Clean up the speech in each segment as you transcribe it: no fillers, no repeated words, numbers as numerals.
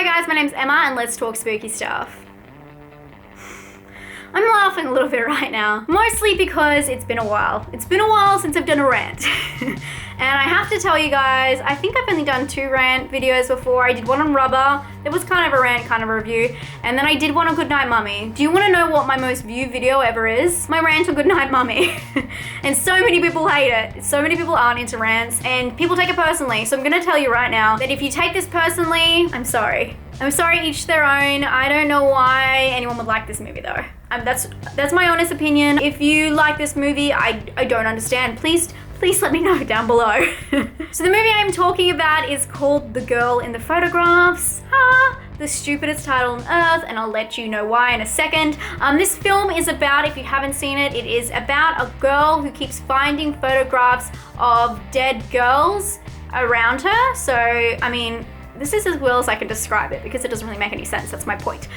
Hi guys, my name's Emma and let's talk spooky stuff. I'm laughing a little bit right now, mostly because it's been a while. It's been a while since I've done a rant. And I have to tell you guys, I think I've only done 2 rant videos before. I did one on Rubber. It was kind of a rant, kind of a review. And then I did one on Goodnight Mummy. Do you want to know what my most viewed video ever is? My rant on Goodnight Mummy. And so many people hate it. So many people aren't into rants and people take it personally. So I'm gonna tell you right now that if you take this personally, I'm sorry. I'm sorry, each their own. I don't know why anyone would like this movie though. That's my honest opinion. If you like this movie, I don't understand. Please let me know down below. So the movie I'm talking about is called The Girl in the Photographs. The stupidest title on earth, and I'll let you know why in a second. This film is about, if you haven't seen it, it is about a girl who keeps finding photographs of dead girls around her. So, I mean, this is as well as I can describe it because it doesn't really make any sense. That's my point.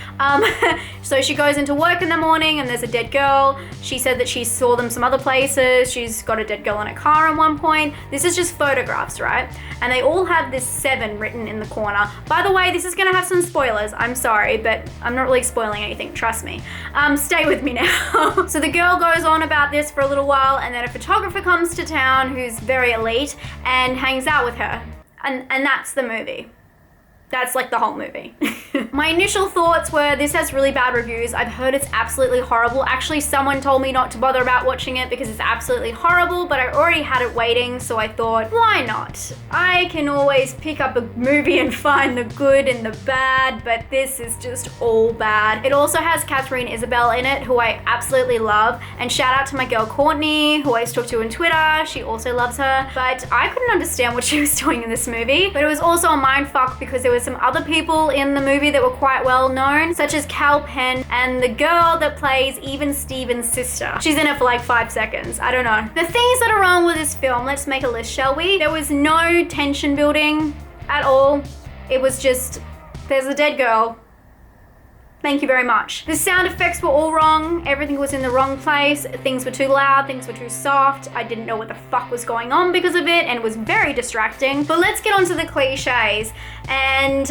So she goes into work in the morning and there's a dead girl. She said that she saw them some other places. She's got a dead girl in a car at one point. This is just photographs, right? And they all have this 7 written in the corner. By the way, this is gonna have some spoilers. I'm sorry, but I'm not really spoiling anything, trust me. Stay with me now. So the girl goes on about this for a little while and then a photographer comes to town who's very elite and hangs out with her. And that's the movie. That's like the whole movie. My initial thoughts were this has really bad reviews. I've heard it's absolutely horrible. Actually, someone told me not to bother about watching it because it's absolutely horrible, but I already had it waiting, so I thought, why not? I can always pick up a movie and find the good and the bad, but this is just all bad. It also has Catherine Isabel in it, who I absolutely love, and shout out to my girl Courtney, who I always talk to on Twitter. She also loves her, but I couldn't understand what she was doing in this movie. But it was also a mindfuck because there was some other people in the movie that were quite well known, such as Cal Penn and the girl that plays Even Stevens' sister. She's in it for like 5 seconds. I don't know. The things that are wrong with this film, let's make a list, shall we? There was no tension building at all. It was just, there's a dead girl. Thank you very much. The sound effects were all wrong. Everything was in the wrong place. Things were too loud, things were too soft. I didn't know what the fuck was going on because of it, and it was very distracting. But let's get on to the cliches. And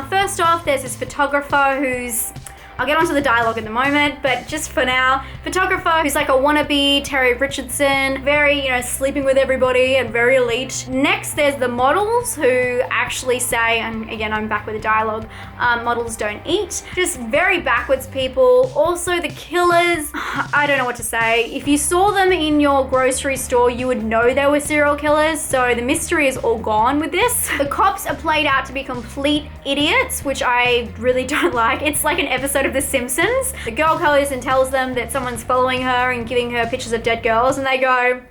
first off, there's this photographer who's, I'll get onto the dialogue in a moment, but just for now, photographer who's like a wannabe Terry Richardson, very, sleeping with everybody and very elite. Next, there's the models who actually say, and again, I'm back with the dialogue, models don't eat. Just very backwards people. Also the killers, I don't know what to say. If you saw them in your grocery store, you would know they were serial killers, so the mystery is all gone with this. The cops are played out to be complete idiots, which I really don't like. It's like an episode of The Simpsons. The girl goes and tells them that someone's following her and giving her pictures of dead girls, and they go,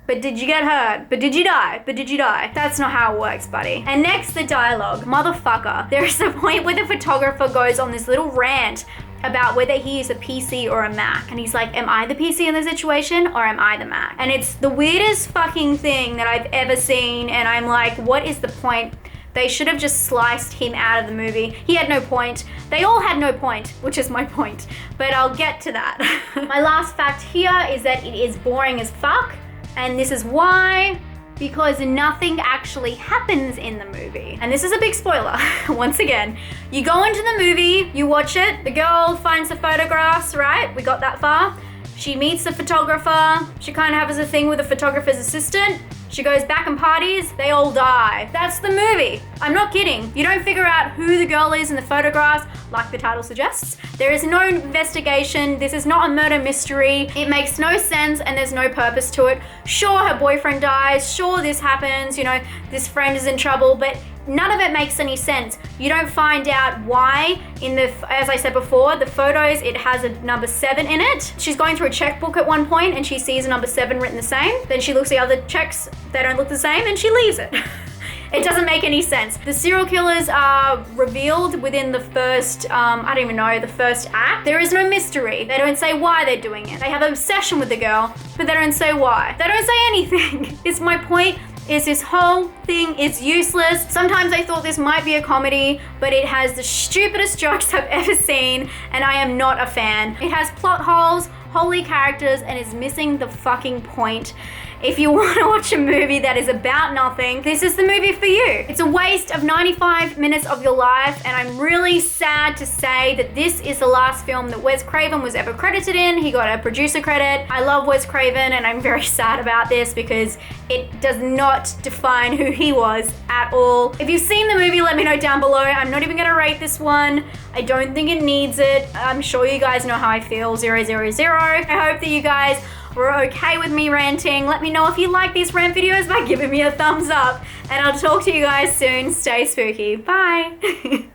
but did you get hurt? But did you die? But did you die? That's not how it works, buddy. And next, the dialogue. Motherfucker. There is a point where the photographer goes on this little rant about whether he is a PC or a Mac. And he's like, am I the PC in the situation or am I the Mac? And it's the weirdest fucking thing that I've ever seen, and I'm like, what is the point? They should have just sliced him out of the movie. He had no point. They all had no point, which is my point. But I'll get to that. My last fact here is that it is boring as fuck. And this is why, because nothing actually happens in the movie. And this is a big spoiler, once again. You go into the movie, you watch it, the girl finds the photographs, right? We got that far. She meets the photographer. She kind of has a thing with the photographer's assistant. She goes back and parties, they all die. That's the movie. I'm not kidding. You don't figure out who the girl is in the photographs, like the title suggests. There is no investigation. This is not a murder mystery. It makes no sense and there's no purpose to it. Sure, her boyfriend dies. Sure, this happens. This friend is in trouble, but none of it makes any sense. You don't find out why as I said before, the photos, it has a number 7 in it. She's going through a checkbook at one point and she sees a number 7 written the same. Then she looks at the other checks, they don't look the same, and she leaves it. It doesn't make any sense. The serial killers are revealed within the first, the first act. There is no mystery. They don't say why they're doing it. They have an obsession with the girl, but they don't say why. They don't say anything. It's my point. Is this whole thing is useless. Sometimes I thought this might be a comedy, but it has the stupidest jokes I've ever seen, and I am not a fan. It has plot holes, wholly characters, and is missing the fucking point. if you want to watch a movie that is about nothing, this is the movie for you. It's a waste of 95 minutes of your life, and I'm really sad to say that this is the last film that Wes Craven was ever credited in. He got a producer credit. I love Wes Craven, and I'm very sad about this because it does not define who he was at all. If you've seen the movie, let me know down below. I'm not even gonna rate this one. I don't think it needs it. I'm sure you guys know how I feel, 0, 0, 0. I hope that you guys were okay with me ranting. Let me know if you like these rant videos by giving me a thumbs up. And I'll talk to you guys soon. Stay spooky. Bye.